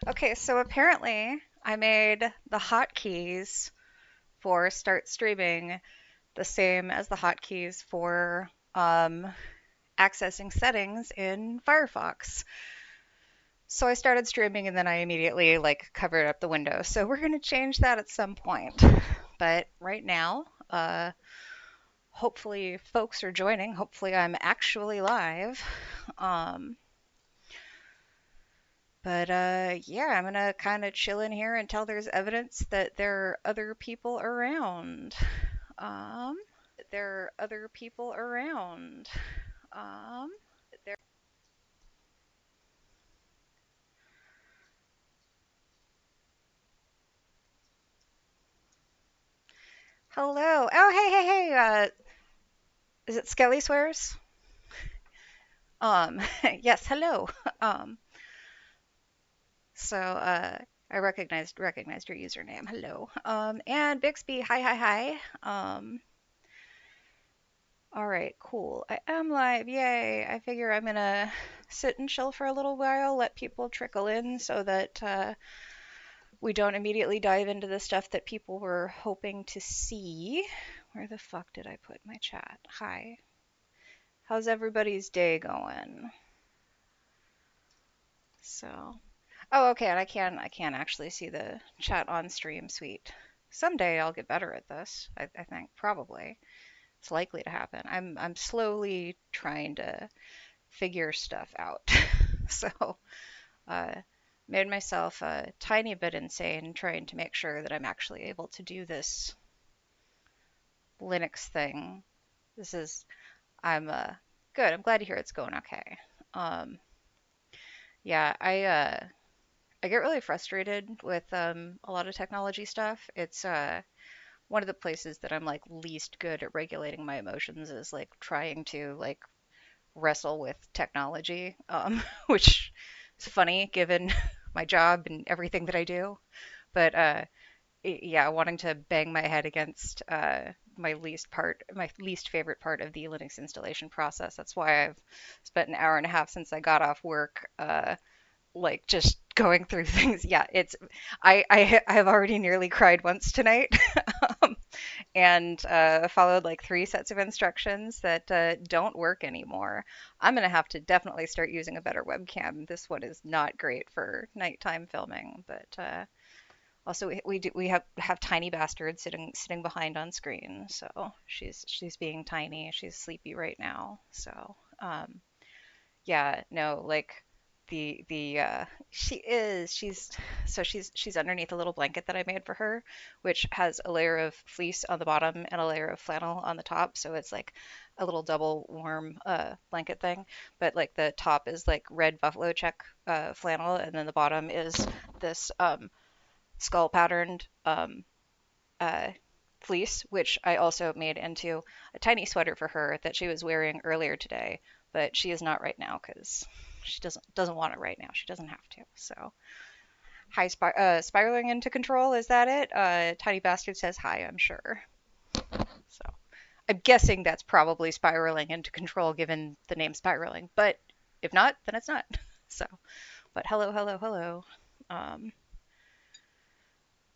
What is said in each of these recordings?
Okay, so apparently I made the hotkeys for start streaming the same as the hotkeys for accessing settings in Firefox. So I started streaming and then I immediately like covered up the window. So we're going to change that at some point. But right now, hopefully folks are joining. Hopefully I'm actually live. Um, but yeah, I'm gonna kind of chill in here until there's evidence that there are other people around. Um, there are other people around. Um, there. Hello. Oh, hey, hey, hey. Is it Skelly Swears? Yes. Hello. Um, so I recognized your username. Hello. And Bixby. Hi, hi, hi. All right, cool. I am live. Yay. I figure I'm gonna sit and chill for a little while, let people trickle in so that we don't immediately dive into the stuff that people were hoping to see. Where the fuck did I put my chat? Hi. How's everybody's day going? So, oh, okay, and I can actually see the chat on stream. Sweet. Someday I'll get better at this. I think probably it's likely to happen. I'm slowly trying to figure stuff out. So, uh, made myself a tiny bit insane trying to make sure that I'm actually able to do this Linux thing. This is, I'm good. I'm glad to hear it's going okay. Um, yeah, I get really frustrated with a lot of technology stuff. It's one of the places that I'm like least good at regulating my emotions is like trying to like wrestle with technology, which is funny given my job and everything that I do. But yeah, wanting to bang my head against my least favorite part of the Linux installation process. That's why I've spent an hour and a half since I got off work, like just going through things. Yeah, I have already nearly cried once tonight. um, and followed like three sets of instructions that don't work anymore. I'm gonna have to definitely start using a better webcam. This one is not great for nighttime filming, but also we have tiny bastards sitting behind on screen. So she's being tiny. She's sleepy right now. So yeah, no, like the she's underneath a little blanket that I made for her, which has a layer of fleece on the bottom and a layer of flannel on the top, so it's like a little double warm blanket thing. But like the top is like red buffalo check flannel, and then the bottom is this skull patterned uh fleece, which I also made into a tiny sweater for her that she was wearing earlier today, but she is not right now because she doesn't want it right now. She doesn't have to. So, hi, spiraling into control. Is that it? Tiny bastard says hi. I'm sure. So, I'm guessing that's probably spiraling into control given the name spiraling. But if not, then it's not. So, but hello, hello, hello. Um,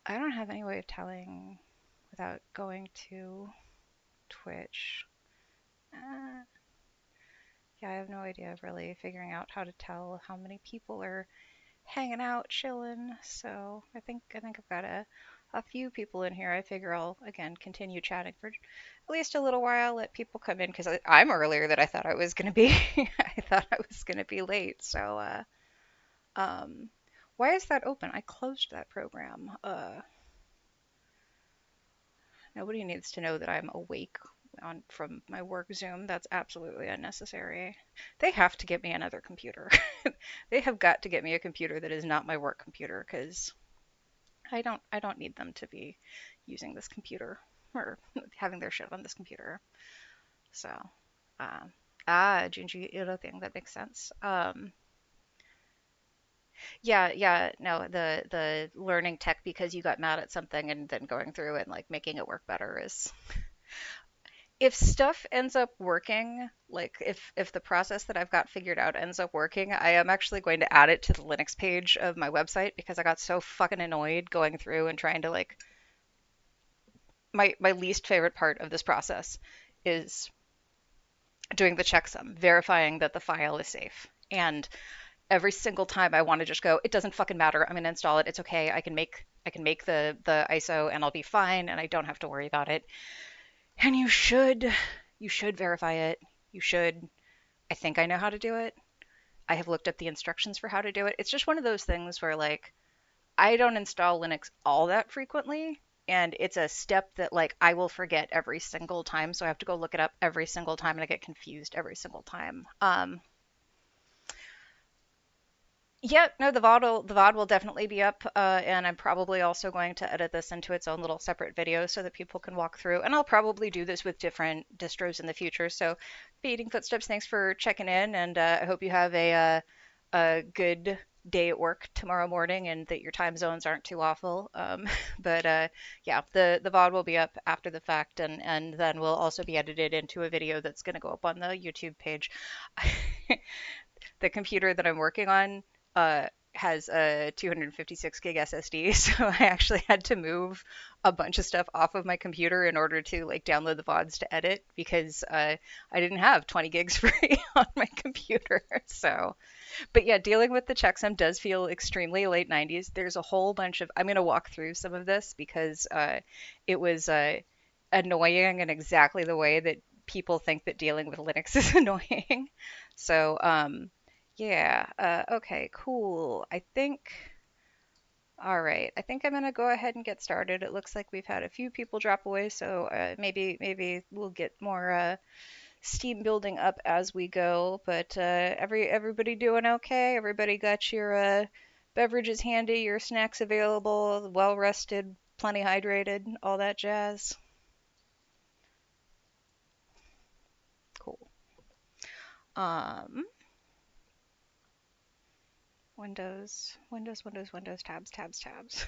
I don't have any way of telling without going to Twitch. Uh, yeah, I have no idea of really figuring out how to tell how many people are hanging out, chilling. So I think I've got a few people in here. I figure I'll again continue chatting for at least a little while, let people come in because I'm earlier than I thought I was gonna be. I thought I was gonna be late. So um, why is that open? I closed that program. Nobody needs to know that I'm awake on from my work Zoom. That's absolutely unnecessary. They have to get me another computer. They have got to get me a computer that is not my work computer because I don't need them to be using this computer or having their shit on this computer. So, um, Junji Ito thing that makes sense. Yeah, yeah, no, the learning tech because you got mad at something and then going through and like making it work better is if stuff ends up working, like if the process that I've got figured out ends up working, I am actually going to add it to the Linux page of my website because I got so fucking annoyed going through and trying to like my least favorite part of this process is doing the checksum, verifying that the file is safe. And every single time I want to just go, it doesn't fucking matter. I'm gonna install it. It's okay. I can make the ISO and I'll be fine and I don't have to worry about it. And you should verify it. You should. I think I know how to do it. I have looked up the instructions for how to do it. It's just one of those things where like I don't install Linux all that frequently, and it's a step that like I will forget every single time, so I have to go look it up every single time and I get confused every single time. Yeah, no, the VOD will definitely be up, and I'm probably also going to edit this into its own little separate video so that people can walk through. And I'll probably do this with different distros in the future. So, Feeding Footsteps, thanks for checking in, and I hope you have a good day at work tomorrow morning, and that your time zones aren't too awful. But yeah, the VOD will be up after the fact, and then will also be edited into a video that's going to go up on the YouTube page. The computer that I'm working on uh, has a 256 gig SSD, so I actually had to move a bunch of stuff off of my computer in order to like download the VODs to edit because I didn't have 20 gigs free on my computer. So, but yeah, dealing with the checksum does feel extremely late 90s. There's a whole bunch of, I'm going to walk through some of this because it was annoying in exactly the way that people think that dealing with Linux is annoying. So, yeah, okay, cool. All right. I think I'm gonna go ahead and get started. It looks like we've had a few people drop away, so maybe we'll get more steam building up as we go. But everybody doing okay? Everybody got your beverages handy, your snacks available, well rested, plenty hydrated, all that jazz. Cool. Um, Windows, tabs.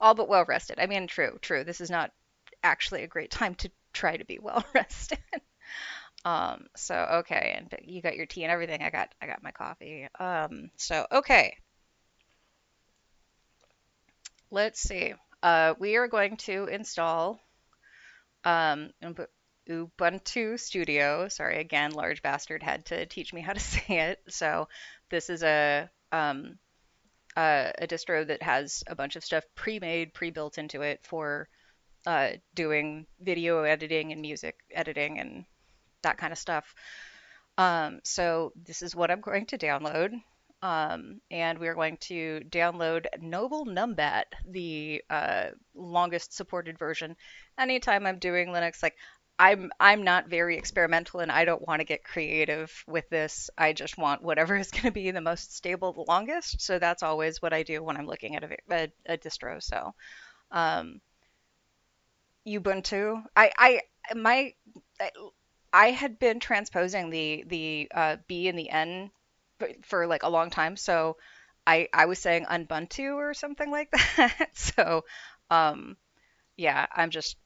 All but well rested. I mean, true. This is not actually a great time to try to be well rested. So okay, and you got your tea and everything. I got my coffee. So okay, let's see. We are going to install Ubuntu Studio. Sorry, again, large bastard had to teach me how to say it. So this is a distro that has a bunch of stuff pre-made, pre-built into it for doing video editing and music editing and that kind of stuff. So this is what I'm going to download. And we're going to download Noble Numbat, the longest supported version. Anytime I'm doing Linux, like I'm not very experimental and I don't want to get creative with this. I just want whatever is going to be the most stable, the longest. So that's always what I do when I'm looking at a distro. So um, Ubuntu, my I had been transposing the B and the N for like a long time, so I was saying Ubuntu or something like that. So um, yeah, I'm just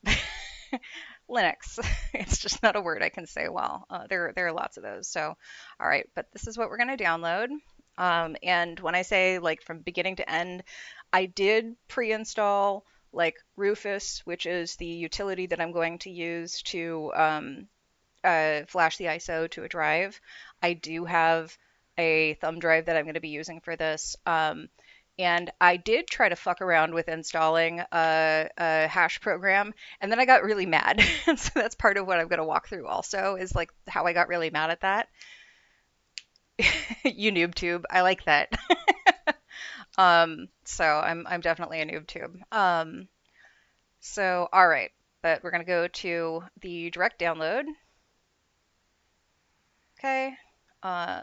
Linux. It's just not a word I can say well. There are lots of those. So all right, but this is what we're gonna download. And when I say like from beginning to end, I did pre-install like Rufus, which is the utility that I'm going to use to flash the ISO to a drive. I do have a thumb drive that I'm going to be using for this. And I did try to fuck around with installing a hash program, and then I got really mad. And so that's part of what I'm going to walk through also is like how I got really mad at that. You noob tube. I like that. So I'm definitely a noob tube. So all right, but we're going to go to the direct download. Okay.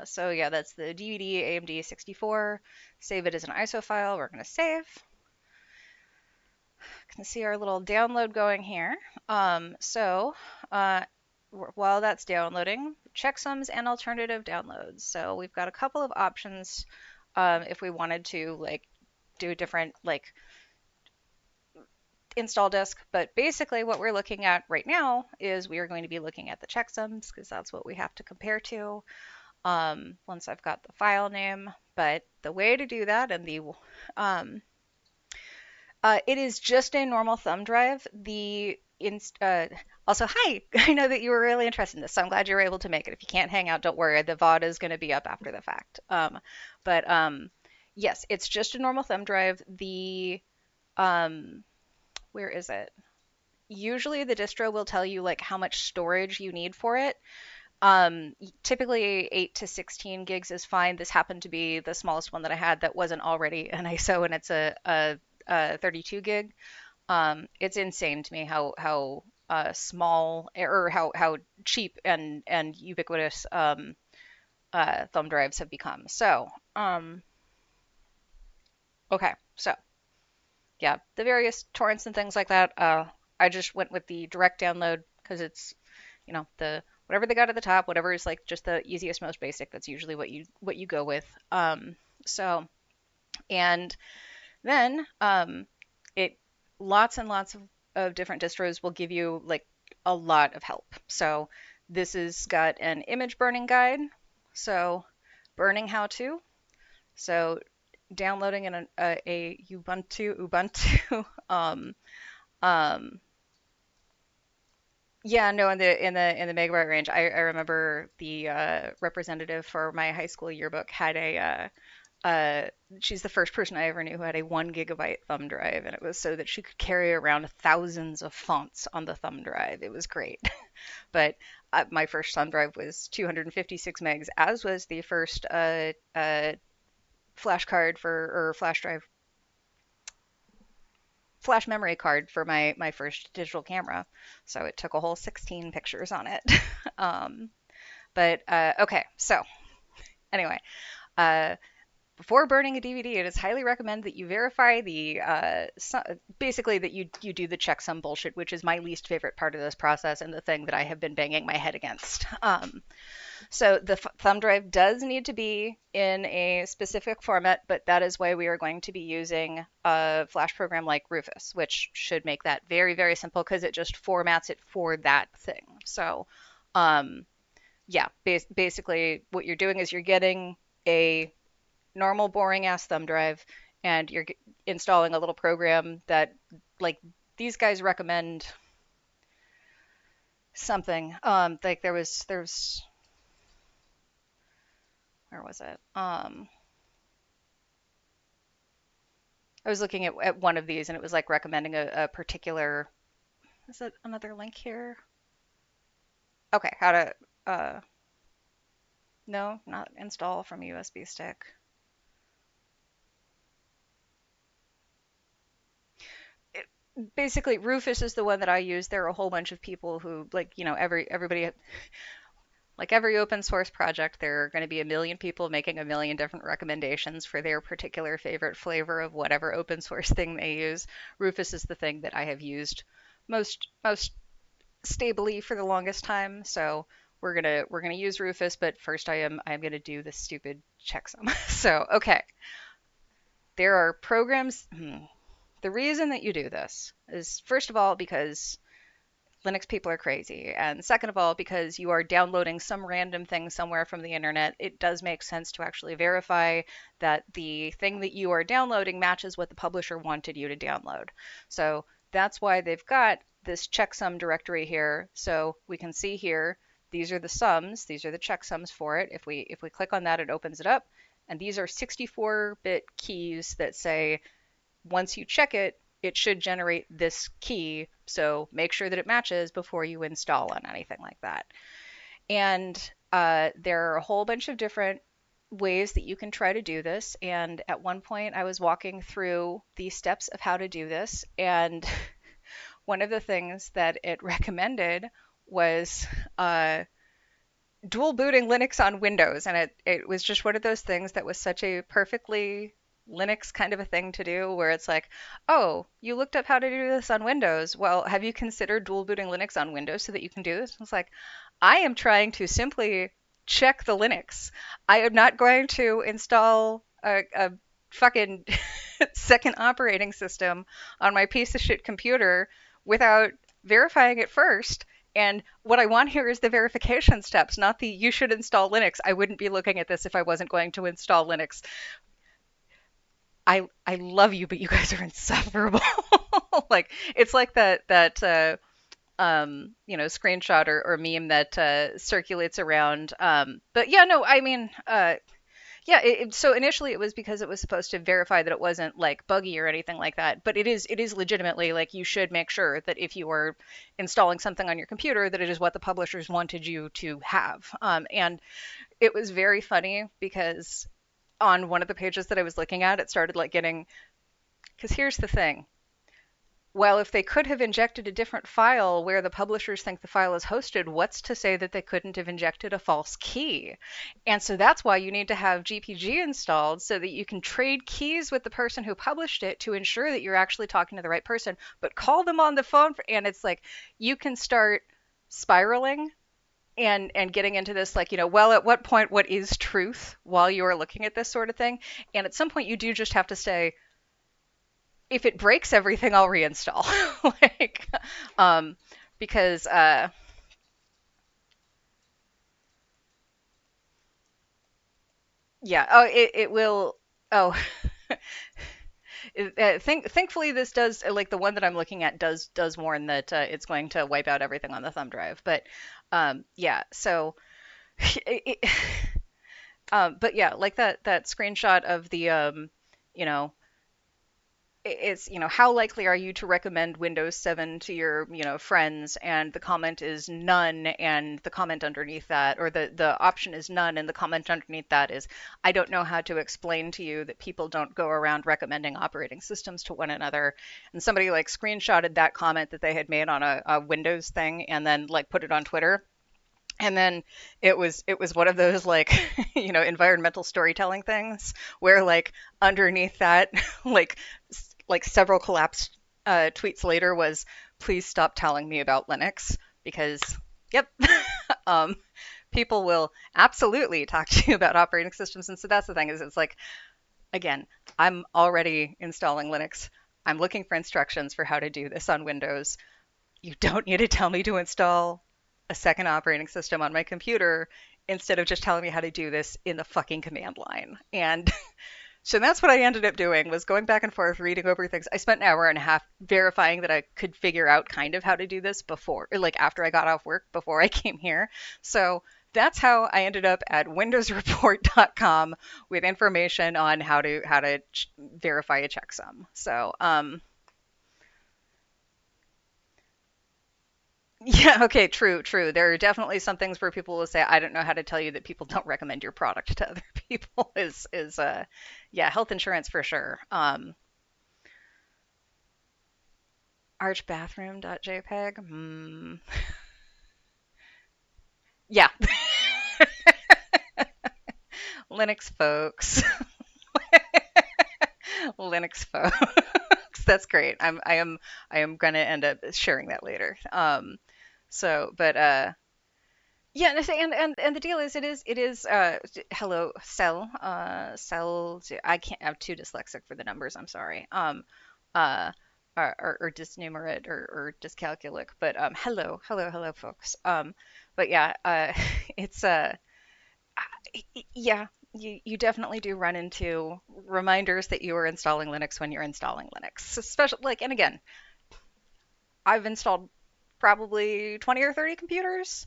So yeah, that's the DVD AMD 64. Save it as an ISO file. We're going to save. You can see our little download going here. So while that's downloading, checksums and alternative downloads. So we've got a couple of options if we wanted to like do a different like install disk. But basically, what we're looking at right now is we are going to be looking at the checksums because that's what we have to compare to once I've got the file name. But the way to do that and the it is just a normal thumb drive. Also, hi, I know that you were really interested in this, so I'm glad you were able to make it. If you can't hang out, don't worry. The VOD is going to be up after the fact. But yes, it's just a normal thumb drive. Um, where is it? Usually the distro will tell you like how much storage you need for it. Typically 8 to 16 gigs is fine. This happened to be the smallest one that I had that wasn't already an ISO, and it's a 32 gig. It's insane to me how small or how cheap and ubiquitous thumb drives have become. So, okay, so yeah, the various torrents and things like that. I just went with the direct download because it's, the whatever they got at the top, whatever is like just the easiest, most basic. That's usually what you go with. So and then it lots and lots of different distros will give you like a lot of help. So this has got an image burning guide. So burning how to. So downloading a Ubuntu. Um, yeah, no, in the megabyte range. I remember the representative for my high school yearbook had uh, she's the first person I ever knew who had a 1 gigabyte thumb drive, and it was so that she could carry around thousands of fonts on the thumb drive. It was great. But my first thumb drive was 256 megs, as was the first flash card for or flash drive flash memory card for my first digital camera. So it took a whole 16 pictures on it. um, but okay, so anyway, uh, before burning a DVD, it is highly recommended that you verify basically that you do the checksum bullshit, which is my least favorite part of this process and the thing that I have been banging my head against. So the thumb drive does need to be in a specific format, but that is why we are going to be using a flash program like Rufus, which should make that very, very simple because it just formats it for that thing. So yeah, basically what you're doing is you're getting a normal boring ass thumb drive and you're installing a little program that like these guys recommend something. Like there's where was it? I was looking at one of these and it was like recommending a particular, is it another link here? Okay, how to, no, not install from USB stick. Basically, Rufus is the one that I use. There are a whole bunch of people who like, everybody like every open source project, there are going to be a million people making a million different recommendations for their particular favorite flavor of whatever open source thing they use. Rufus is the thing that I have used most stably for the longest time. So we're gonna use Rufus, but first I'm gonna do the stupid checksum. So okay, there are programs. The reason that you do this is first of all because Linux people are crazy. And second of all, because you are downloading some random thing somewhere from the internet, it does make sense to actually verify that the thing that you are downloading matches what the publisher wanted you to download. So that's why they've got this checksum directory here. So we can see here, these are the sums, these are the checksums for it. If we click on that, it opens it up. And these are 64-bit keys that say, once you check it, it should generate this key, so make sure that it matches before you install on anything like that. And there are a whole bunch of different ways that you can try to do this. And at one point, I was walking through the steps of how to do this, and one of the things that it recommended was dual booting Linux on Windows. And it was just one of those things that was such a perfectly Linux kind of a thing to do where it's like, oh, you looked up how to do this on Windows. Well, have you considered dual booting Linux on Windows so that you can do this? It's like, I am trying to simply check the Linux. I am not going to install a fucking second operating system on my piece of shit computer without verifying it first. And what I want here is the verification steps, not the you should install Linux. I wouldn't be looking at this if I wasn't going to install Linux. I love you, but you guys are insufferable. Like it's like that screenshot or meme that circulates around. But yeah, no, I mean, yeah. So initially it was because it was supposed to verify that it wasn't like buggy or anything like that. But it is legitimately like you should make sure that if you are installing something on your computer, that it is what the publishers wanted you to have. And it was very funny because on one of the pages that I was looking at, it started like getting, because here's the thing. Well, if they could have injected a different file where the publishers think the file is hosted, what's to say that they couldn't have injected a false key? And so that's why you need to have GPG installed so that you can trade keys with the person who published it to ensure that you're actually talking to the right person, but call them on the phone and it's like you can start spiraling and getting into this like, well, at what point what is truth while you are looking at this sort of thing? And at some point you do just have to say, if it breaks everything, I'll reinstall. like, um, because yeah, oh, it will. Oh, thankfully this does like the one that I'm looking at does warn that it's going to wipe out everything on the thumb drive. But yeah, so it, but yeah, like that screenshot of the you know it's how likely are you to recommend Windows 7 to your friends, and the comment is none, and the comment underneath that, or the option is none, and the comment underneath that is, I don't know how to explain to you that people don't go around recommending operating systems to one another. And somebody like screenshotted that comment that they had made on a Windows thing and then like put it on Twitter. And then it was one of those like environmental storytelling things where like underneath that like like several collapsed tweets later was, please stop telling me about Linux because yep. um, People will absolutely talk to you about operating systems. And so that's the thing, is it's like, again, I'm already installing Linux. I'm looking for instructions for how to do this on Windows. You don't need to tell me to install a second operating system on my computer instead of just telling me how to do this in the fucking command line. And so that's what I ended up doing, was going back and forth reading over things. I spent an hour and a half verifying that I could figure out kind of how to do this before, or like after I got off work, before I came here. So that's how I ended up at windowsreport.com with information on how to verify a checksum. So yeah, okay, true, true. There are definitely some things where people will say, I don't know how to tell you that people don't recommend your product to other people is yeah, health insurance for sure. Archbathroom.jpg. Yeah, Linux folks. Linux folks. That's great. I am gonna end up sharing that later. But yeah, and the deal is, it is hello cell. I can't. I'm too dyslexic for the numbers. I'm sorry. Uh, or dysnumerate or dyscalculic. But hello, folks. But yeah, it's yeah. You definitely do run into reminders that you are installing Linux when you're installing Linux, especially like, and again, I've installed probably 20 or 30 computers,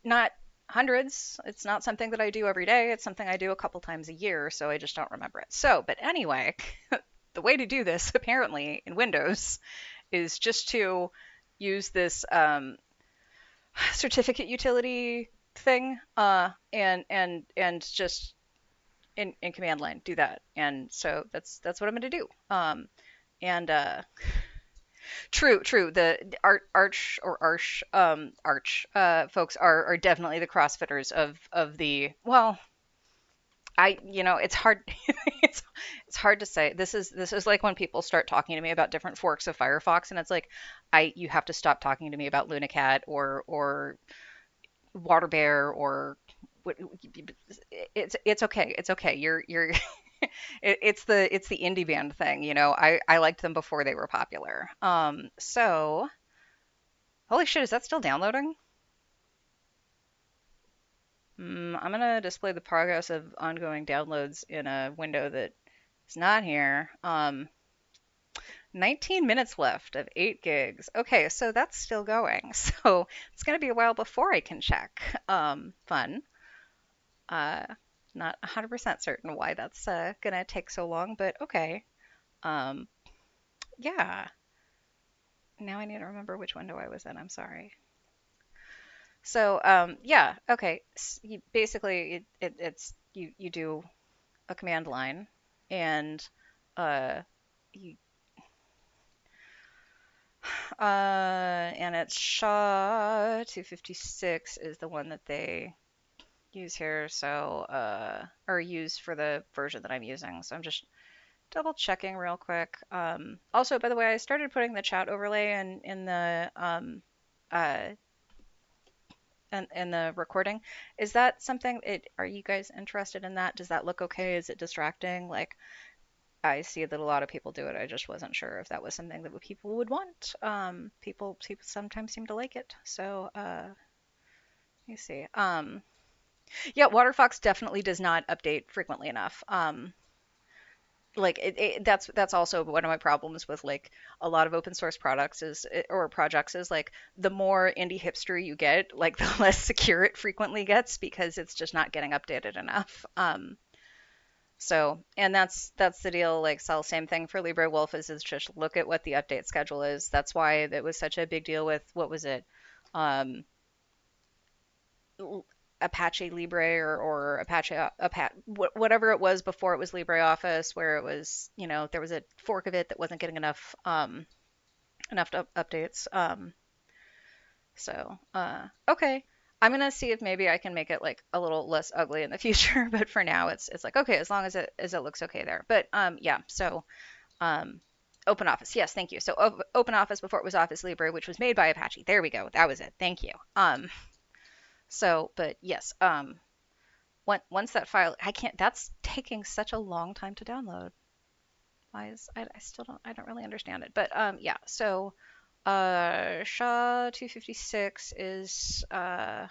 not hundreds. It's not something that I do every day. It's something I do a couple times a year, so I just don't remember it. So, but anyway, the way to do this apparently in Windows is just to use this certificate utility thing, and just in command line do that. And so that's what I'm going to do. And True, true. The Arch folks are definitely the CrossFitters of the, well, it's hard it's hard to say. This is like when people start talking to me about different forks of Firefox, and it's like, you have to stop talking to me about LunaCat or WaterBear or what. It's okay. It's okay. You're It's the indie band thing, you know. I liked them before they were popular. So holy shit, is that still downloading? I'm gonna display the progress of ongoing downloads in a window that is not here. 19 minutes left of 8 gigs. Okay, so that's still going. So it's gonna be a while before I can check. Fun. Uh, Not 100% certain why that's gonna take so long, but okay. Um, yeah. Now I need to remember which window I was in. I'm sorry. So, yeah, okay. Basically, you do a command line, and uh, you, and it's SHA-256 is the one that they use here. So, or use for the version that I'm using. So I'm just double checking real quick. Also, by the way, I started putting the chat overlay in the uh in the recording. Is that something are you guys interested in that? Does that look okay? Is it distracting? Like I see that a lot of people do it. I just wasn't sure if that was something that people would want. People sometimes seem to like it. So, let me see. Yeah, WaterFox definitely does not update frequently enough. Like that's also one of my problems with like a lot of open source products or projects is like the more indie hipster you get, like the less secure it frequently gets because it's just not getting updated enough. So, and that's the deal. Like, same thing for LibreWolf is just look at what the update schedule is. That's why it was such a big deal with what was it, um, Apache Libre or Apache whatever it was before it was LibreOffice, where it was there was a fork of it that wasn't getting enough updates. Okay. I'm gonna see if maybe I can make it like a little less ugly in the future, but for now it's like okay, as long as it looks okay there. But yeah, so um Open Office. Yes, thank you. So Open Office before it was Office Libre, which was made by Apache. There we go. That was it. Thank you. But yes, once that file I can't that's taking such a long time to download. Why is I still don't really understand it. But yeah, so SHA-256 is the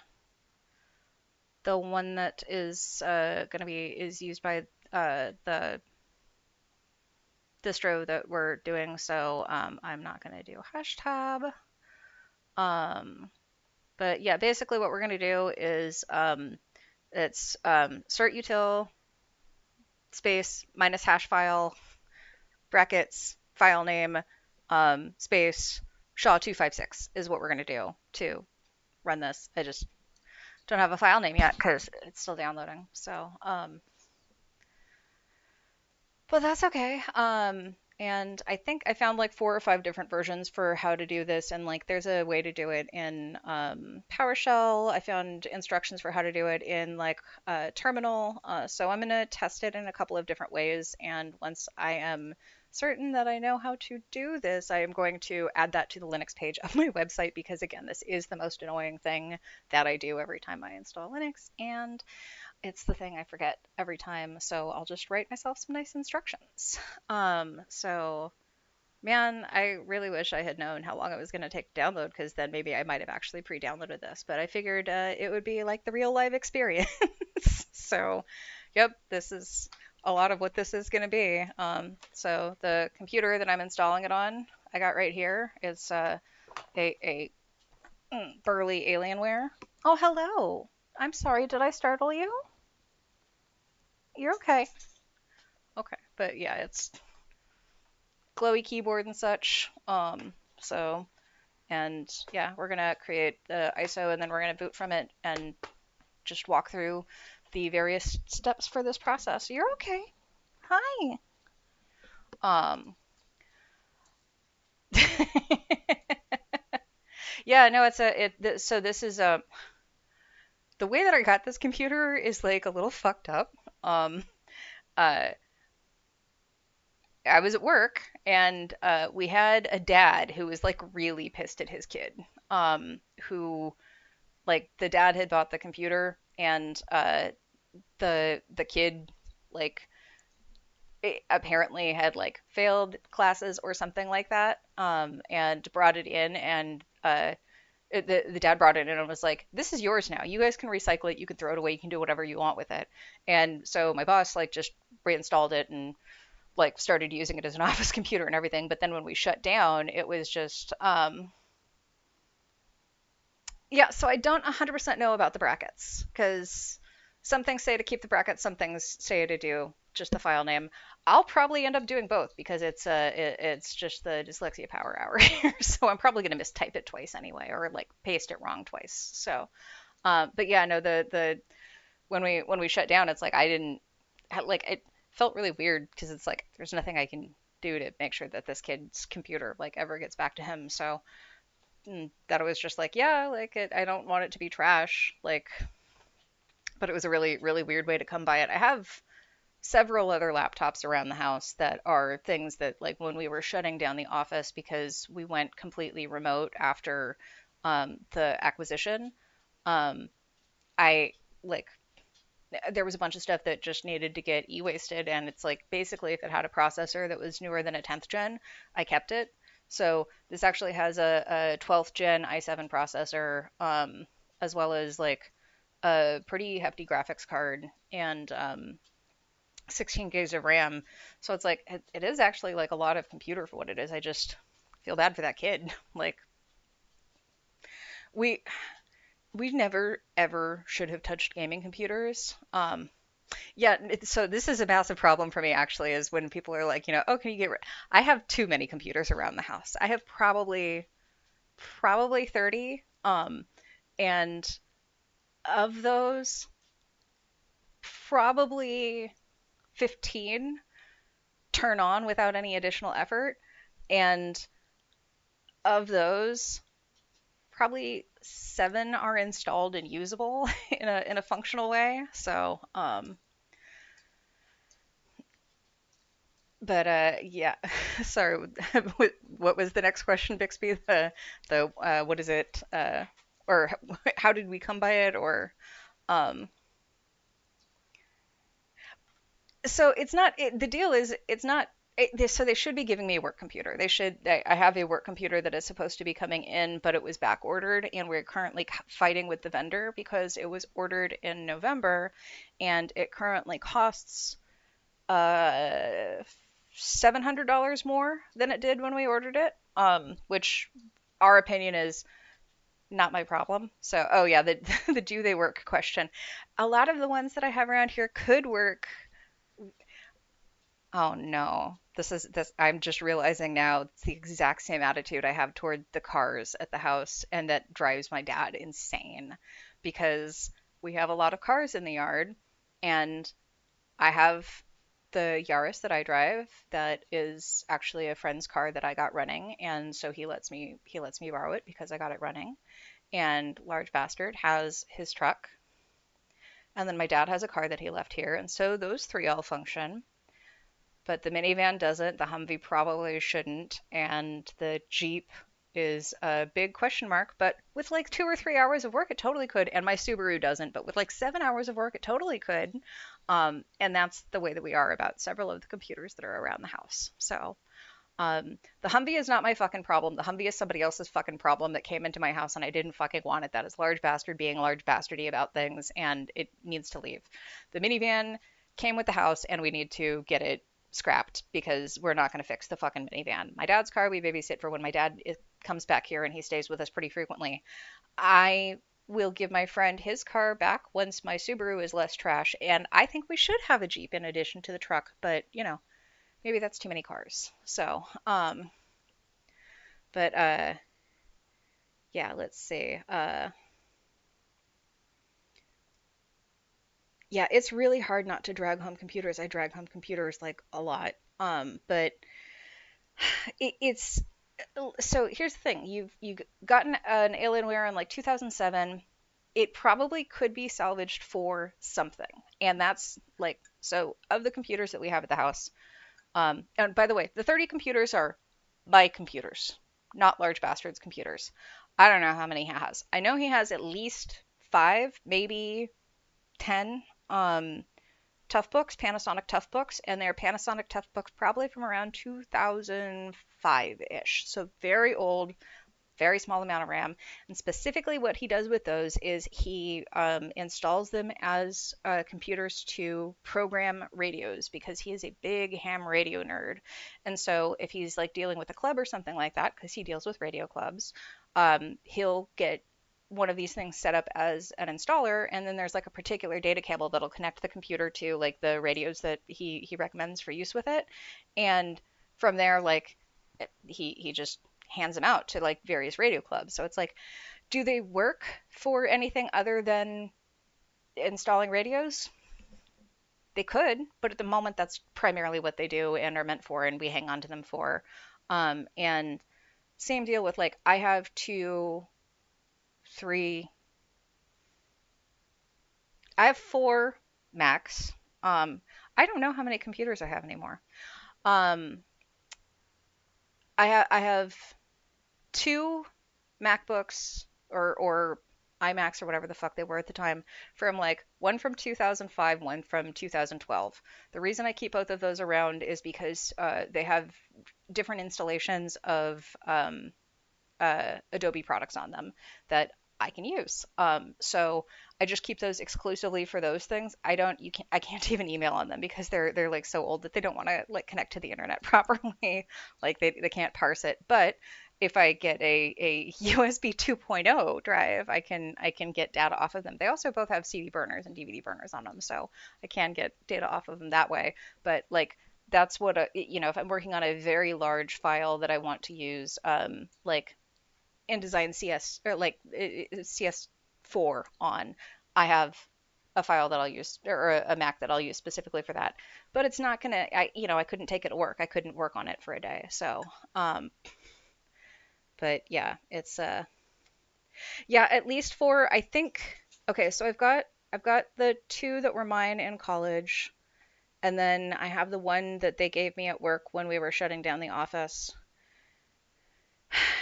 one that is going to be is used by the distro that we're doing. So I'm not going to do hashtag. Um, but yeah, basically what we're going to do is it's cert util space minus hash file brackets file name space SHA-256 is what we're going to do to run this. I just don't have a file name yet because it's still downloading. So, but that's okay. And I think I found like 4 or 5 different versions for how to do this, and like there's a way to do it in PowerShell. I found instructions for how to do it in like Terminal. So I'm gonna test it in a couple of different ways, and once I am certain that I know how to do this, I am going to add that to the Linux page of my website because again, this is the most annoying thing that I do every time I install Linux, and it's the thing I forget every time, so I'll just write myself some nice instructions. So man, I really wish I had known how long it was going to take to download because then maybe I might have actually pre-downloaded this, but I figured it would be like the real live experience. So, yep, this is a lot of what this is going to be. So the computer that I'm installing it on, I got right here. It's a burly Alienware. Oh, hello. I'm sorry, did I startle you? You're okay. Okay, but yeah, it's glowy keyboard and such. So, and yeah, we're gonna create the ISO and then we're gonna boot from it and just walk through the various steps for this process. You're okay. Hi. Um, yeah, no, so this is the way that I got this computer is like a little fucked up. Um, uh, I was at work and we had a dad who was like really pissed at his kid. Who like the dad had bought the computer and the kid like apparently had like failed classes or something like that, and brought it in, and the dad brought it in and was like, "This is yours now. You guys can recycle it. You can throw it away. You can do whatever you want with it." And so my boss like just reinstalled it and like started using it as an office computer and everything. But then when we shut down, it was just yeah. So I don't 100% know about the brackets because some things say to keep the brackets, some things say to do just the file name. I'll probably end up doing both because it's just the dyslexia power hour here. So I'm probably gonna mistype it twice anyway, or like paste it wrong twice. So, but yeah, no, the when we shut down, it's like I didn't like it felt really weird because it's like there's nothing I can do to make sure that this kid's computer like ever gets back to him. So that it was just like, yeah, like I don't want it to be trash, like, but it was a really really weird way to come by it. I have several other laptops around the house that are things that like when we were shutting down the office because we went completely remote after the acquisition, um, I like there was a bunch of stuff that just needed to get e-wasted, and it's like basically if it had a processor that was newer than a 10th gen, I kept it. So this actually has a 12th gen i7 processor, as well as like a pretty hefty graphics card and 16 gigs of RAM. So it's like it is actually like a lot of computer for what it is. I just feel bad for that kid. Like we we never ever should have touched gaming computers. Yeah, so this is a massive problem for me actually is when people are like, oh, can you get rid? I have too many computers around the house. I have probably 30. And of those, probably 15 turn on without any additional effort. And of those, probably 7 are installed and usable in a functional way. So, but yeah. Sorry, what was the next question, Bixby? The what is it? Or how did we come by it? Or um, so it's not the deal is it's not so they should be giving me a work computer. They should. I have a work computer that is supposed to be coming in, but it was back ordered, and we're currently fighting with the vendor because it was ordered in November, and it currently costs uh $700 more than it did when we ordered it. Which our opinion is not my problem. So, oh yeah, the the do they work question. A lot of the ones that I have around here could work. Oh no. This I'm just realizing now it's the exact same attitude I have toward the cars at the house, and that drives my dad insane because we have a lot of cars in the yard, and I have the Yaris that I drive that is actually a friend's car that I got running, and so he lets me borrow it because I got it running. And Large Bastard has his truck, and then my dad has a car that he left here, and so those three all function. But the minivan doesn't, the Humvee probably shouldn't, and the Jeep is a big question mark, but with like 2 or 3 hours of work, it totally could. And my Subaru doesn't, but with like 7 hours of work, it totally could. And that's the way that we are about several of the computers that are around the house. So the Humvee is not my fucking problem. The Humvee is somebody else's fucking problem that came into my house and I didn't fucking want it. That is Large Bastard being large bastardy about things, and it needs to leave. The minivan came with the house and we need to get it scrapped because we're not going to fix the fucking minivan. My dad's car we babysit for when my dad comes back here and he stays with us pretty frequently. I will give my friend his car back once my Subaru is less trash, and I think we should have a Jeep in addition to the truck, but maybe that's too many cars. So, but yeah, let's see. Yeah, it's really hard not to drag home computers. I drag home computers like a lot. But it's so here's the thing. You've gotten an Alienware in like 2007. It probably could be salvaged for something. And that's like so of the computers that we have at the house. And by the way, the 30 computers are my computers, not Large Bastard's computers. I don't know how many he has. I know he has at least 5, maybe 10. Um, Tough Books, Panasonic Tough Books, and they're Panasonic Tough Books probably from around 2005-ish. So very old, very small amount of RAM. And specifically, what he does with those is he installs them as computers to program radios because he is a big ham radio nerd. And so, if he's like dealing with a club or something like that, because he deals with radio clubs, he'll get one of these things set up as an installer, and then there's like a particular data cable that'll connect the computer to like the radios that he recommends for use with it, and from there, like he just hands them out to like various radio clubs. So it's like, do they work for anything other than installing radios? They could, but at the moment that's primarily what they do and are meant for, and we hang on to them for. And same deal with like I have two, three, I have four Macs. I don't know how many computers I have anymore. Um, I have two MacBooks or iMacs or whatever the fuck they were at the time from like one from 2005, one from 2012. The reason I keep both of those around is because they have different installations of Adobe products on them that I can use. So I just keep those exclusively for those things. I can't even email on them because they're like so old that they don't want to like connect to the internet properly. Like they can't parse it. But if I get a USB 2.0 drive, I can get data off of them. They also both have CD burners and DVD burners on them, so I can get data off of them that way. But like that's what if I'm working on a very large file that I want to use, like InDesign CS or like CS4 on, I have a file that I'll use or a Mac that I'll use specifically for that. But it's not gonna, I couldn't take it to work. I couldn't work on it for a day. So, but yeah, it's yeah, at least for I think okay, so I've got the two that were mine in college, and then I have the one that they gave me at work when we were shutting down the office.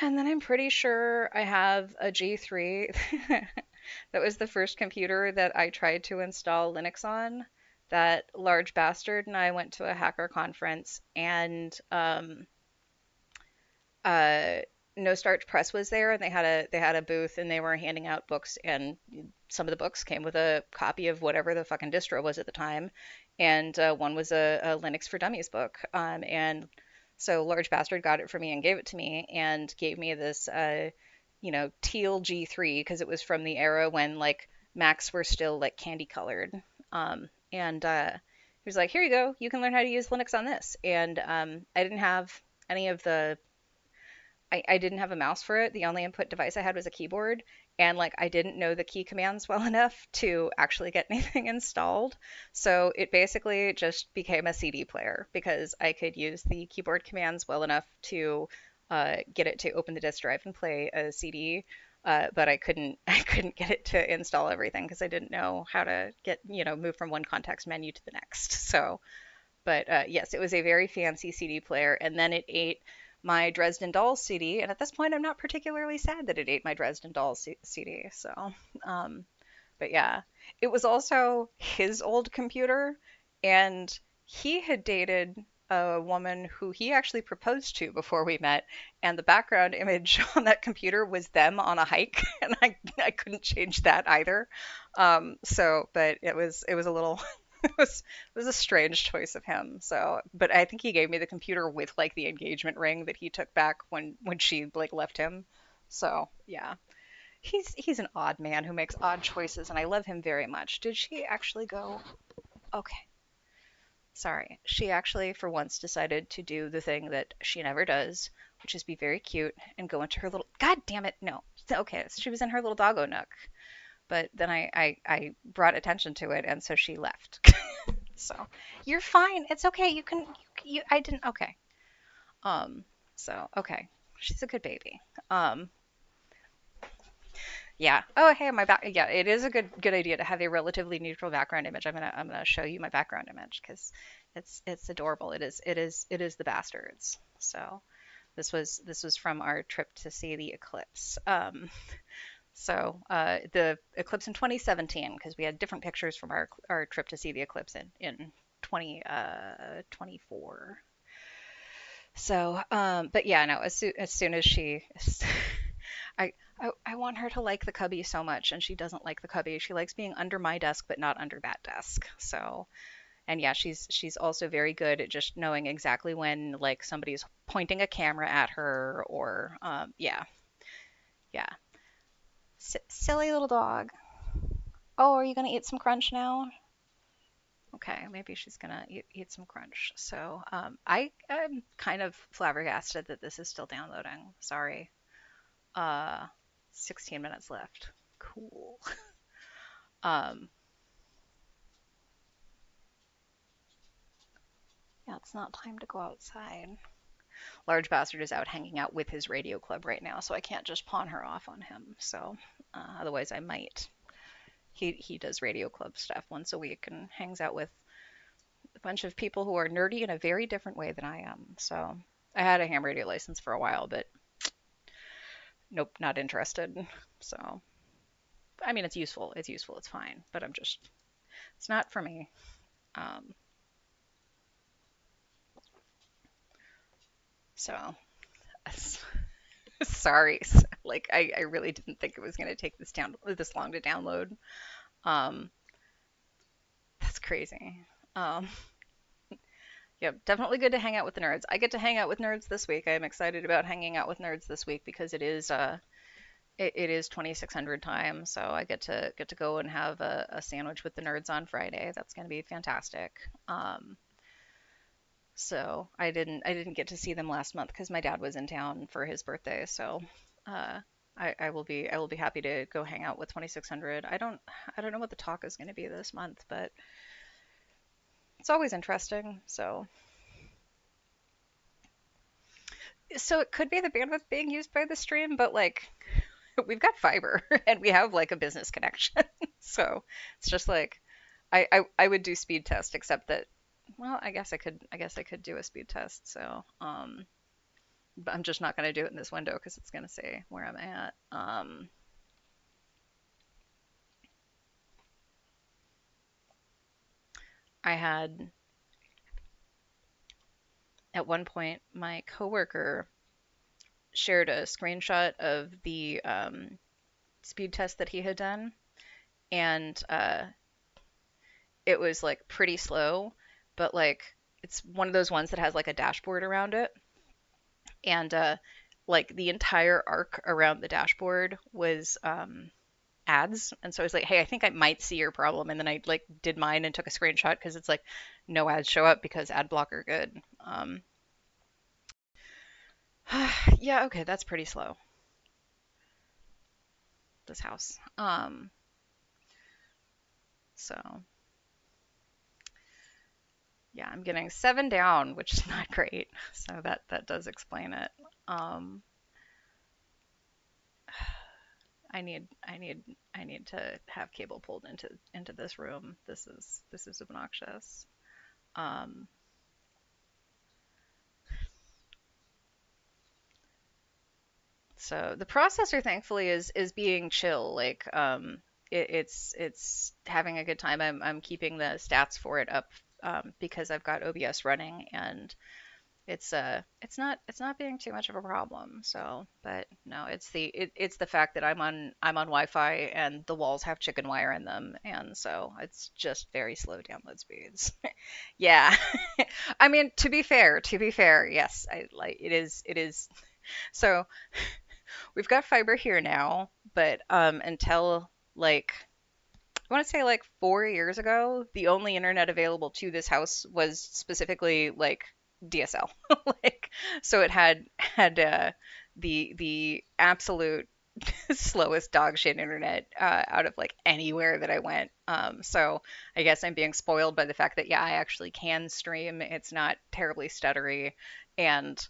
And then I'm pretty sure I have a G3 that was the first computer that I tried to install Linux on. That large bastard and I went to a hacker conference, and uh, No Starch Press was there, and they had a booth, and they were handing out books, and some of the books came with a copy of whatever the fucking distro was at the time, and one was a Linux for Dummies book, and so Large Bastard got it for me and gave it to me and gave me this teal G3 because it was from the era when like Macs were still like candy colored, and he was like, here you go, you can learn how to use Linux on this, and I didn't have any of the I didn't have a mouse for it. The only input device I had was a keyboard, and like I didn't know the key commands well enough to actually get anything installed. So it basically just became a CD player because I could use the keyboard commands well enough to get it to open the disk drive and play a CD. But I couldn't I couldn't get it to install everything because I didn't know how to get, move from one context menu to the next. So but yes, it was a very fancy CD player, and then it ate my Dresden Dolls CD. And at this point, I'm not particularly sad that it ate my Dresden Dolls CD. So, um, but yeah, it was also his old computer, and he had dated a woman who he actually proposed to before we met, and the background image on that computer was them on a hike, and I couldn't change that either. But it was a little it was a strange choice of him. So, but I think he gave me the computer with like the engagement ring that he took back when she like left him. So, yeah. He's an odd man who makes odd choices, and I love him very much. Did she actually go? Okay. Sorry. She actually for once decided to do the thing that she never does, which is be very cute and go into her little God damn it. No. Okay, she was in her little doggo nook. But then I brought attention to it, and so she left. So you're fine. It's okay. You can. I didn't. Okay. Um. So okay. She's a good baby. Um. Yeah. Oh, hey, my back. Yeah, it is a good idea to have a relatively neutral background image. I'm gonna show you my background image because it's adorable. It is the bastards. So this was from our trip to see the eclipse. So the eclipse in 2017, because we had different pictures from our trip to see the eclipse in 2024. So, but yeah, no, as soon as she, I, I want her to like the cubby so much, and she doesn't like the cubby. She likes being under my desk, but not under that desk. So, and yeah, she's also very good at just knowing exactly when like somebody's pointing a camera at her, or yeah, yeah. Silly little dog. Oh, are you gonna eat some crunch now? Okay, maybe she's gonna eat some crunch. So, I am kind of flabbergasted that this is still downloading. Sorry. Uh, 16 minutes left. Cool. Um, yeah, it's not time to go outside. Large Bastard is out hanging out with his radio club right now, so I can't just pawn her off on him. So, otherwise I might. He does radio club stuff once a week and hangs out with a bunch of people who are nerdy in a very different way than I am. So, I had a ham radio license for a while, but nope, not interested. So, I mean, it's useful. It's useful. It's fine, but it's not for me. Um, so, sorry. Like, I really didn't think it was going to take this long to download. Um, that's crazy. Um, yeah, definitely good to hang out with the nerds. I get to hang out with nerds this week. I'm excited about hanging out with nerds this week because it is 2600 time, so I get to go and have a sandwich with the nerds on Friday. That's going to be fantastic. So I didn't get to see them last month because my dad was in town for his birthday. So uh, I will be happy to go hang out with 2600. I don't know what the talk is going to be this month, but it's always interesting. So it could be the bandwidth being used by the stream, but like we've got fiber and we have like a business connection. So it's just like I would do speed test, except that well, I guess I could do a speed test. So but I'm just not going to do it in this window because it's going to say where I'm at. I had at one point my coworker shared a screenshot of the speed test that he had done, and it was like pretty slow, but like it's one of those ones that has like a dashboard around it, and like the entire arc around the dashboard was ads. And so I was like, hey, I think I might see your problem. And then I like did mine and took a screenshot because it's like no ads show up because ad blocker good. Yeah, okay, that's pretty slow, this house. So yeah, I'm getting 7 down, which is not great. So that does explain it. Um, I need to have cable pulled into this room. This is obnoxious. Um, So the processor, thankfully, is being chill. Like it's having a good time. I'm keeping the stats for it up because I've got OBS running, and it's not being too much of a problem. So, but no, it's the fact that I'm on Wi-Fi and the walls have chicken wire in them, and so it's just very slow download speeds. Yeah, I mean to be fair, yes, I like it is. So we've got fiber here now, but until like I want to say like 4 years ago, the only internet available to this house was specifically like DSL. Like so it had the absolute slowest dog shit internet out of like anywhere that I went. So I guess I'm being spoiled by the fact that yeah, I actually can stream. It's not terribly stuttery, and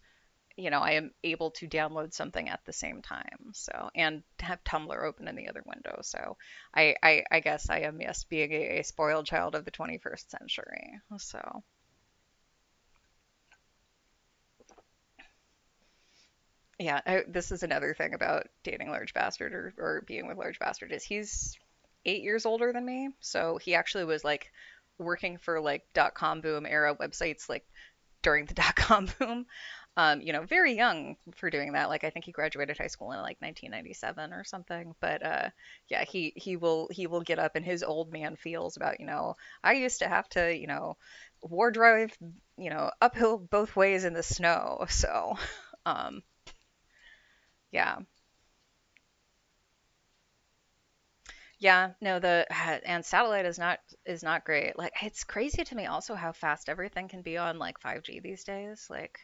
I am able to download something at the same time. So, and have Tumblr open in the other window. So, I guess I am, yes, being a spoiled child of the 21st century. So, Yeah, this is another thing about dating large bastard or being with large bastard is he's 8 years older than me, so he actually was like working for like .com boom era websites like during the .com boom. Very young for doing that. Like I think he graduated high school in like 1997 or something. But yeah, he will get up in his old man feels about, I used to have to, war drive, uphill both ways in the snow. So, um, yeah. Yeah, no, the and satellite is not great. Like it's crazy to me also how fast everything can be on like 5G these days. Like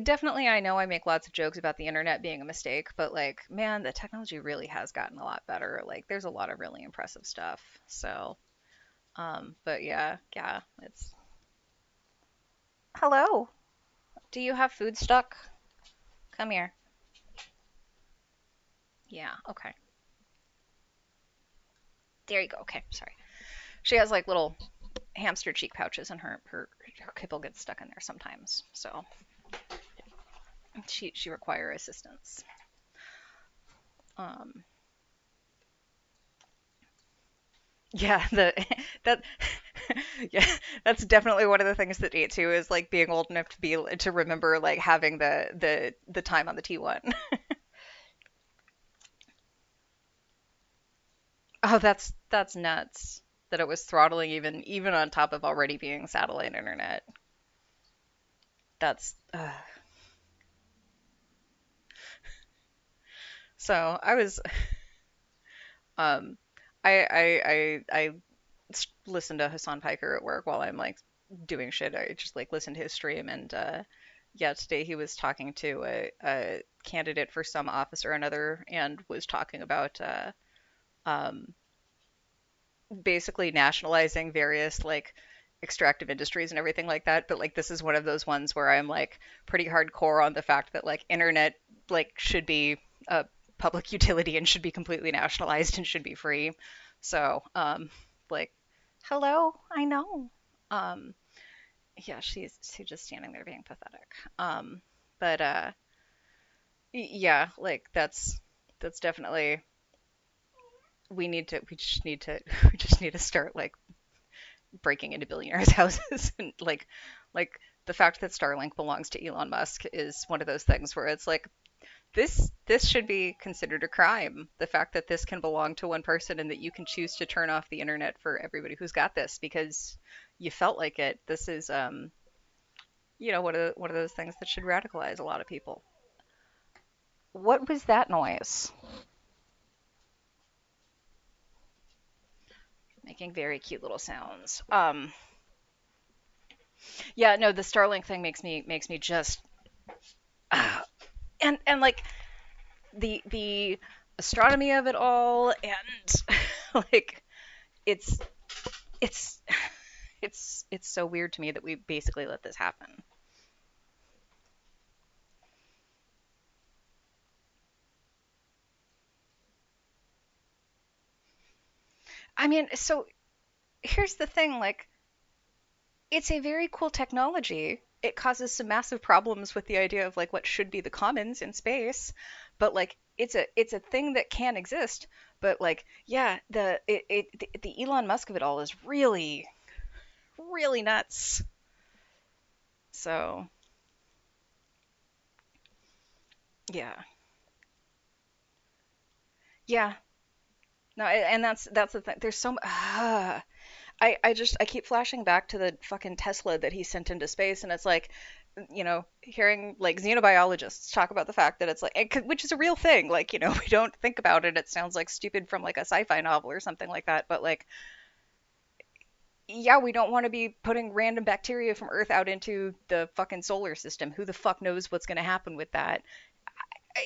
definitely I know I make lots of jokes about the internet being a mistake, but like man, the technology really has gotten a lot better. Like there's a lot of really impressive stuff. So, but yeah, yeah, it's hello. Do you have food stuck? Come here. Yeah, okay. There you go. Okay, sorry. She has like little hamster cheek pouches and her kibble gets stuck in there sometimes. So she require assistance. Um, yeah, the that yeah, that's definitely one of the things that ate too is like being old enough to remember like having the time on the T1. Oh, that's nuts that it was throttling even on top of already being satellite internet. That's so I was um I listen to Hassan Piker at work while I'm like doing shit. I just like listen to his stream and yeah, today he was talking to a candidate for some office or another and was talking about um, basically nationalizing various like extractive industries and everything like that. But like this is one of those ones where I'm like pretty hardcore on the fact that like internet like should be a public utility and should be completely nationalized and should be free. So like hello, I know. Um, yeah, she's just standing there being pathetic. But yeah, like that's definitely we just need to start like breaking into billionaires' houses and like the fact that Starlink belongs to Elon Musk is one of those things where it's like this should be considered a crime. The fact that this can belong to one person and that you can choose to turn off the internet for everybody who's got this because you felt like it. This is one of those things that should radicalize a lot of people. What was that noise? Making very cute little sounds. Yeah, no, the Starlink thing makes me just and like the astronomy of it all and like it's it's it's so weird to me that we basically let this happen. I mean, so here's the thing, like it's a very cool technology. It causes some massive problems with the idea of like what should be the commons in space, but like it's a thing that can exist. But like yeah, the Elon Musk of it all is really really nuts. So yeah, yeah. No, and that's the thing. There's so I keep flashing back to the fucking Tesla that he sent into space, and it's like, hearing like xenobiologists talk about the fact that it's like, which is a real thing. Like, we don't think about it. It sounds like stupid from like a sci-fi novel or something like that. But like, yeah, we don't want to be putting random bacteria from Earth out into the fucking solar system. Who the fuck knows what's going to happen with that?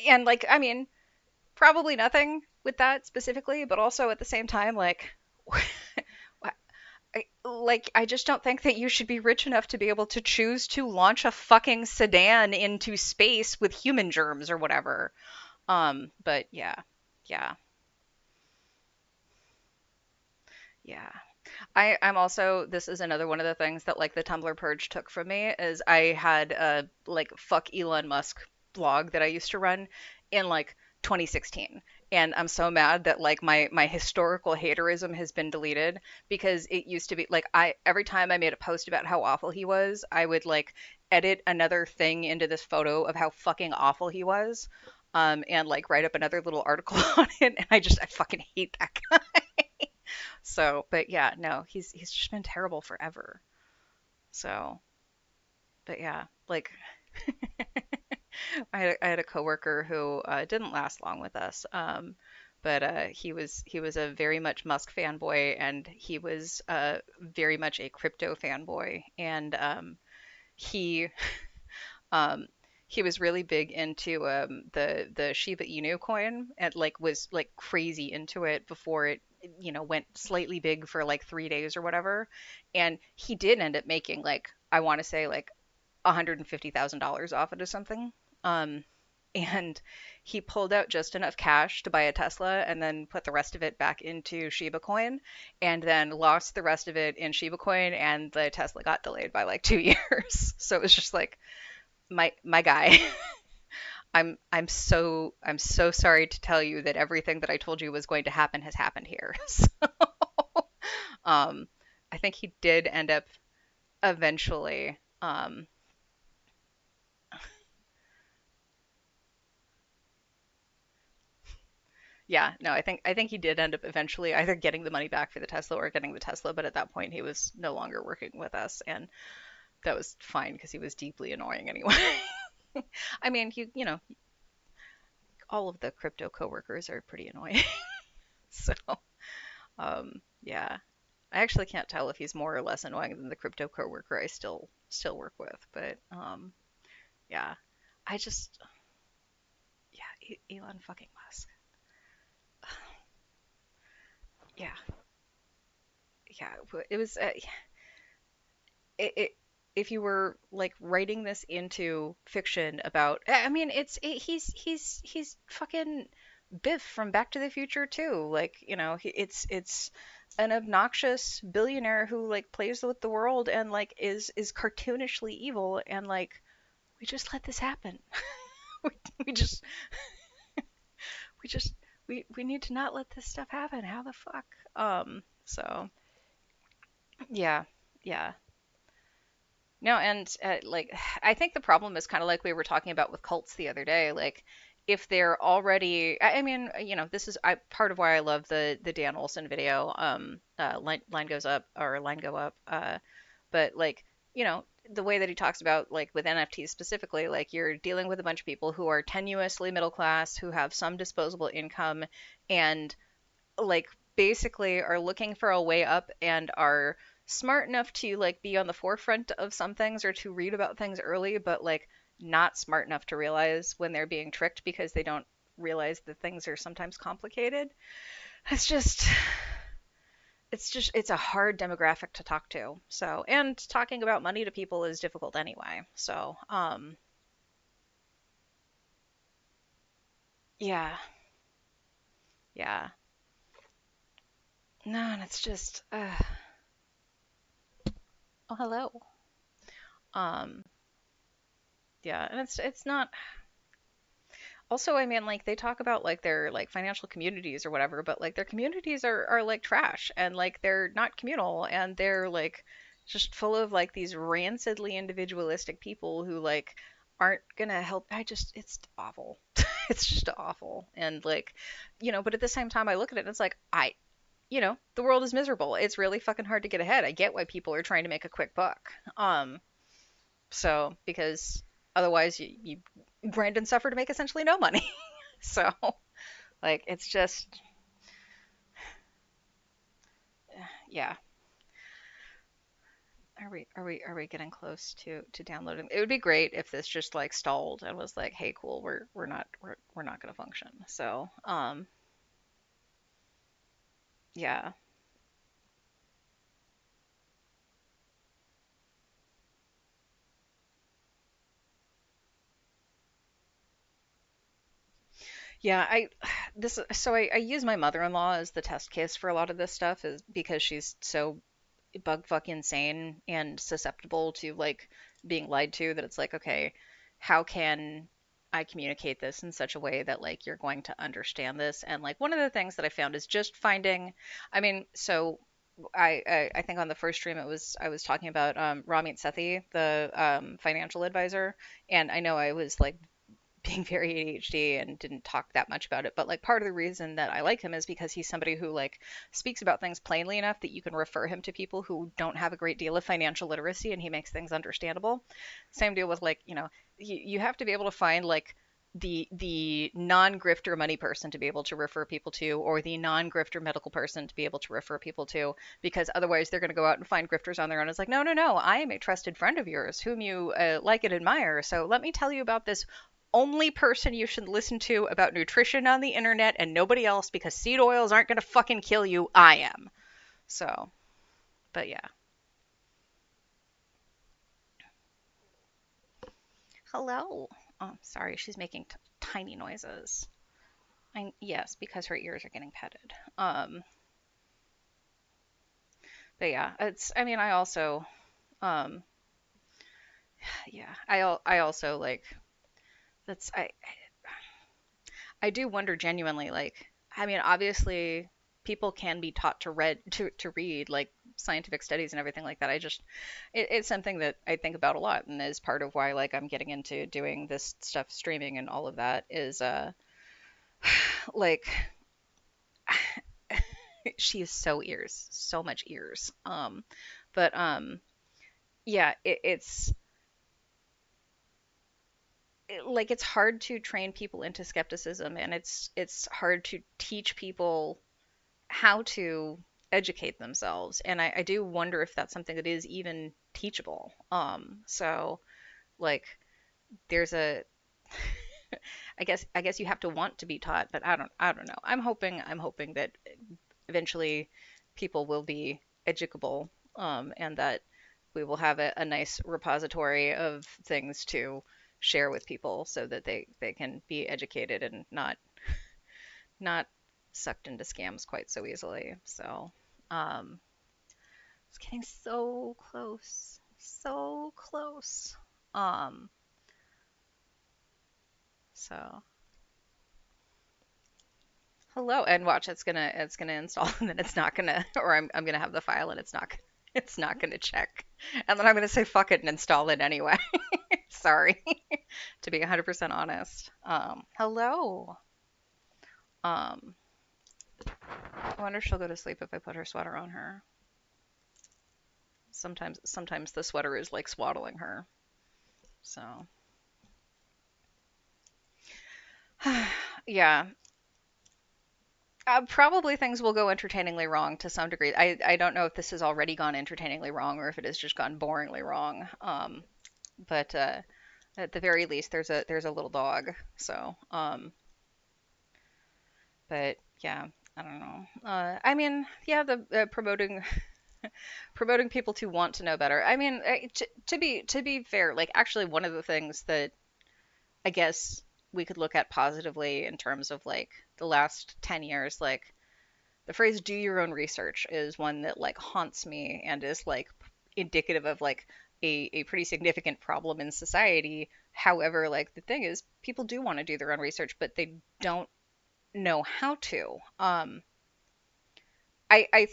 And like, I mean, probably nothing with that specifically, but also at the same time, like. I just don't think that you should be rich enough to be able to choose to launch a fucking sedan into space with human germs or whatever. But yeah, yeah, yeah. I'm also, this is another one of the things that like the Tumblr purge took from me is I had a like fuck Elon Musk blog that I used to run in like 2016. And I'm so mad that like my historical haterism has been deleted because it used to be like I every time I made a post about how awful he was, I would like edit another thing into this photo of how fucking awful he was. And like write up another little article on it, and I fucking hate that guy. So, but yeah, no, he's just been terrible forever. So, but yeah, like I had a coworker who didn't last long with us. But he was a very much Musk fanboy, and he was very much a crypto fanboy, and he um, he was really big into the Shiba Inu coin, and like was like crazy into it before it went slightly big for like 3 days or whatever. And he did end up making like I want to say like $150,000 off it or something. Um, and he pulled out just enough cash to buy a Tesla and then put the rest of it back into Shiba coin and then lost the rest of it in Shiba coin, and the Tesla got delayed by like 2 years. So it was just like my guy. I'm so sorry to tell you that everything that I told you was going to happen has happened here. So, um, I think he did end up eventually. Yeah, no, I think he did end up eventually either getting the money back for the Tesla or getting the Tesla, but at that point he was no longer working with us, and that was fine because he was deeply annoying anyway. I mean, all of the crypto coworkers are pretty annoying. So, yeah. I actually can't tell if he's more or less annoying than the crypto coworker I still work with, but yeah. I just yeah, Elon fucking Musk. Yeah. Yeah, it was it if you were like writing this into fiction about I mean he's fucking Biff from Back to the Future too. Like, it's an obnoxious billionaire who like plays with the world and like is cartoonishly evil, and like we just let this happen. we, we just we just we need to not let this stuff happen. How the fuck? So yeah. Yeah. No, and like I think the problem is kind of like we were talking about with cults the other day. Like if they're already, I mean, this is part of why I love the Dan Olson video. Line goes up or line go up. But like the way that he talks about like with NFTs specifically, like you're dealing with a bunch of people who are tenuously middle class, who have some disposable income, and like basically are looking for a way up and are smart enough to like be on the forefront of some things or to read about things early, but like not smart enough to realize when they're being tricked because they don't realize that things are sometimes complicated. It's just it's a hard demographic to talk to. So, and talking about money to people is difficult anyway. So, yeah. Yeah. No, and it's just oh, hello. Um yeah, and it's not also, I mean, like they talk about like their like financial communities or whatever, but like their communities are like trash, and like they're not communal, and they're like just full of like these rancidly individualistic people who like aren't gonna help. It's awful. It's just awful. And like, but at the same time I look at it and it's like the world is miserable. It's really fucking hard to get ahead. I get why people are trying to make a quick buck. So because otherwise you grind and suffer to make essentially no money. So like it's just yeah. Are we getting close to downloading? It would be great if this just like stalled and was like, hey, cool, we're not gonna function. So yeah. Yeah, I use my mother-in-law as the test case for a lot of this stuff is because she's so bug fuck insane and susceptible to like being lied to, that it's like, okay, how can I communicate this in such a way that like you're going to understand this? And like one of the things that I found is just finding, I mean, so I think on the first stream it was I was talking about Ramit Sethi, the financial advisor, and I know I was like being very ADHD and didn't talk that much about it. But like part of the reason that I like him is because he's somebody who like speaks about things plainly enough that you can refer him to people who don't have a great deal of financial literacy, and he makes things understandable. Same deal with like, you have to be able to find like the non-grifter money person to be able to refer people to, or the non-grifter medical person to be able to refer people to, because otherwise they're going to go out and find grifters on their own. It's like, no, no, no, I am a trusted friend of yours whom you like and admire, so let me tell you about this only person you should listen to about nutrition on the internet and nobody else, because seed oils aren't going to fucking kill you. I am. So, but yeah. Hello. Oh, sorry, she's making tiny noises. Yes, because her ears are getting petted. But yeah, I mean, I also, um, yeah, I also like, that's, I do wonder genuinely, like, I mean, obviously people can be taught to read like scientific studies and everything like that. It's something that I think about a lot, and is part of why like I'm getting into doing this stuff, streaming and all of that, is like she is so ears, so much ears. But yeah, like it's hard to train people into skepticism, and it's hard to teach people how to educate themselves. And I do wonder if that's something that is even teachable. So like there's a I guess you have to want to be taught, but I don't know. I'm hoping that eventually people will be educable, and that we will have a nice repository of things to share with people so that they can be educated and not sucked into scams quite so easily. So, it's getting so close, so close. Um, so hello, and watch, it's gonna install, and then it's not gonna, or I'm gonna have the file and it's not gonna check, and then I'm gonna say fuck it and install it anyway. Sorry, to be 100% honest. Hello. Um, I wonder if she'll go to sleep if I put her sweater on her. Sometimes the sweater is like swaddling her. So, yeah. Probably things will go entertainingly wrong to some degree. I don't know if this has already gone entertainingly wrong or if it has just gone boringly wrong. But at the very least, there's a little dog. So, but yeah, I don't know. I mean, yeah, the promoting people to want to know better. I mean, to be fair, like actually one of the things that I guess we could look at positively in terms of like the last 10 years, like the phrase do your own research is one that like haunts me and is like indicative of like a pretty significant problem in society. However, like the thing is people do want to do their own research, but they don't know how to. I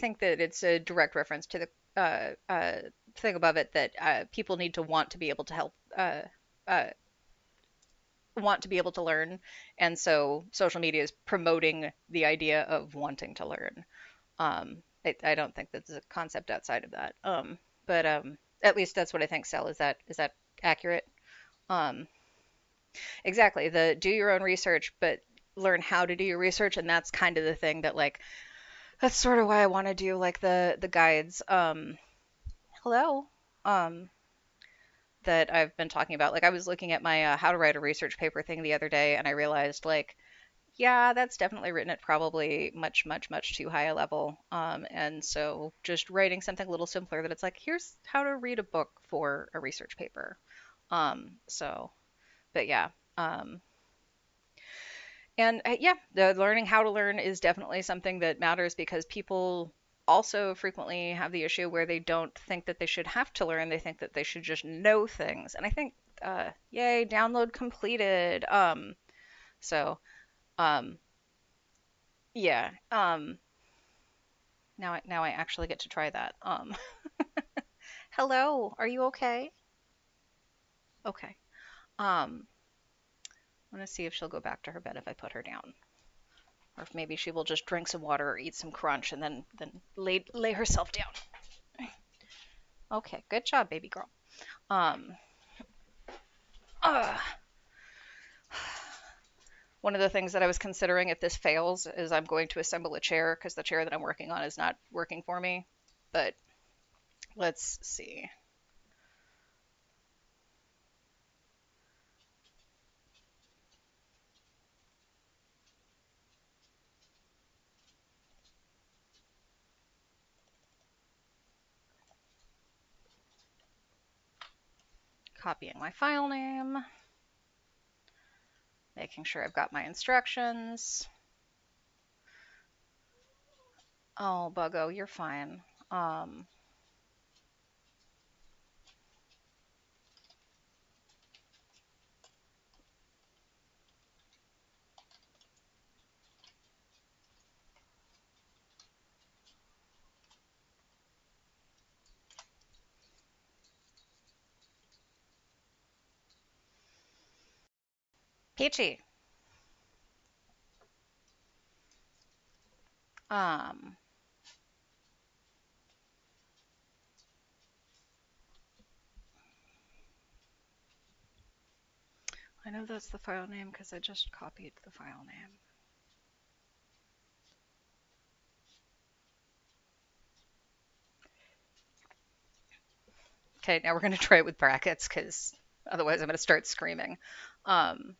think that it's a direct reference to the thing above it, that people need to want to be able to help, uh, want to be able to learn, and so social media is promoting the idea of wanting to learn. I don't think that there's a concept outside of that. But at least that's what I think. Sel, is that accurate? Um, exactly. The do your own research, but learn how to do your research, and that's kind of the thing that like that's sort of why I want to do like the guides. Hello. Um, that I've been talking about. Like I was looking at my how to write a research paper thing the other day, and I realized like, yeah, that's definitely written at probably much, much, much too high a level. And so just writing something a little simpler, that it's like, here's how to read a book for a research paper. So, but yeah. And yeah, the learning how to learn is definitely something that matters, because people also frequently have the issue where they don't think that they should have to learn. They think that they should just know things. And I think, yay, download completed. So, um, yeah. Now I actually get to try that. Hello, are you okay? Okay. Um, I'm gonna see if she'll go back to her bed if I put her down, or if maybe she will just drink some water or eat some crunch and then lay herself down. Okay, good job, baby girl. Um, uh, One of the things that I was considering if this fails is I'm going to assemble a chair because the chair that I'm working on is not working for me. But let's see. Copying my file name, making sure I've got my instructions. Oh, Buggo, you're fine. Um, Peachy. Um, I know that's the file name because I just copied the file name. Okay, now we're going to try it with brackets because otherwise I'm going to start screaming. Um,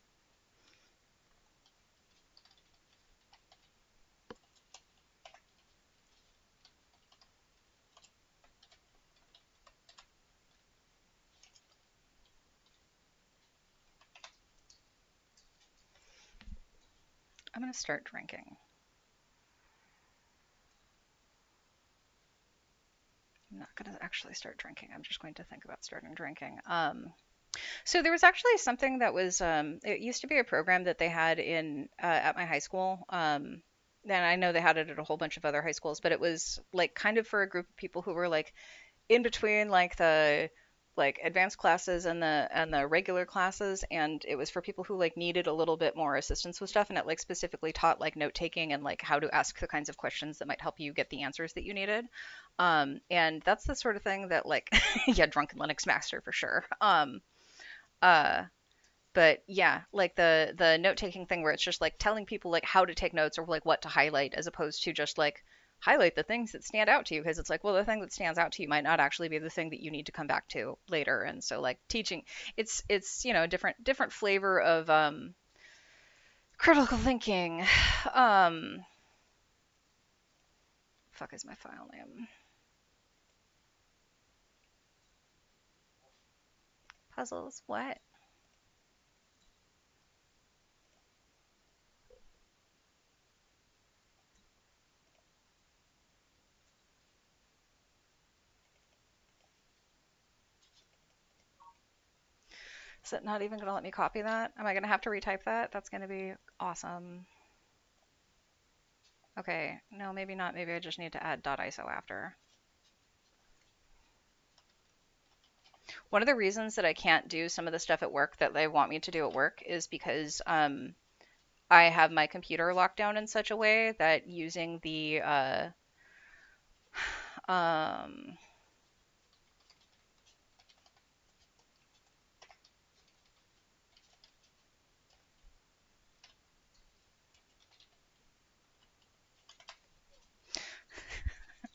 I'm going to start drinking. I'm not going to actually start drinking. I'm just going to think about starting drinking. So there was actually something that was, it used to be a program that they had in at my high school. And I know they had it at a whole bunch of other high schools, but it was like kind of for a group of people who were like in between like the like advanced classes and the regular classes, and it was for people who like needed a little bit more assistance with stuff, and it like specifically taught like note taking and like how to ask the kinds of questions that might help you get the answers that you needed. And that's the sort of thing that like yeah, drunken Linux master for sure. Uh but yeah, like the note taking thing where it's just like telling people like how to take notes or like what to highlight as opposed to just like highlight the things that stand out to you, because it's like, well, the thing that stands out to you might not actually be the thing that you need to come back to later. And so like teaching, it's you know, a different flavor of critical thinking. um Fuck is my file name? Puzzles, what? Is it not even gonna let me copy that? Am I gonna have to retype that? That's gonna be awesome. Okay, no, maybe not. Maybe I just need to add .iso after. One of the reasons that I can't do some of the stuff at work that they want me to do at work is because I have my computer locked down in such a way that using the um,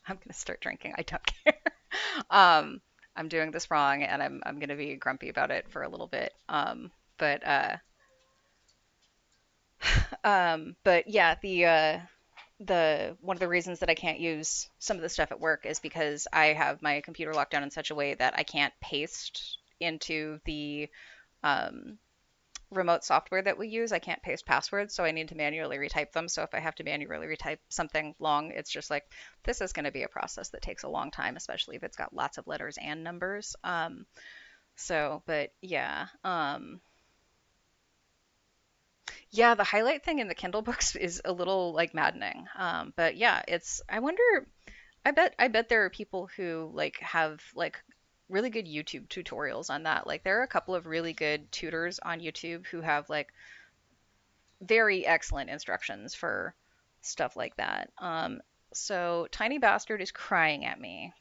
I'm gonna start drinking. I don't care. um, I'm doing this wrong, and I'm gonna be grumpy about it for a little bit. But but yeah, the one of the reasons that I can't use some of the stuff at work is because I have my computer locked down in such a way that I can't paste into the um, remote software that we use, I can't paste passwords, so I need to manually retype them. So if I have to manually retype something long, it's just like this is going to be a process that takes a long time, especially if it's got lots of letters and numbers. But yeah, yeah, the highlight thing in the Kindle books is a little like maddening. But yeah, it's I wonder I bet there are people who like have like really good YouTube tutorials on that. Like there are a couple of really good tutors on YouTube who have like very excellent instructions for stuff like that. So Tiny Bastard is crying at me.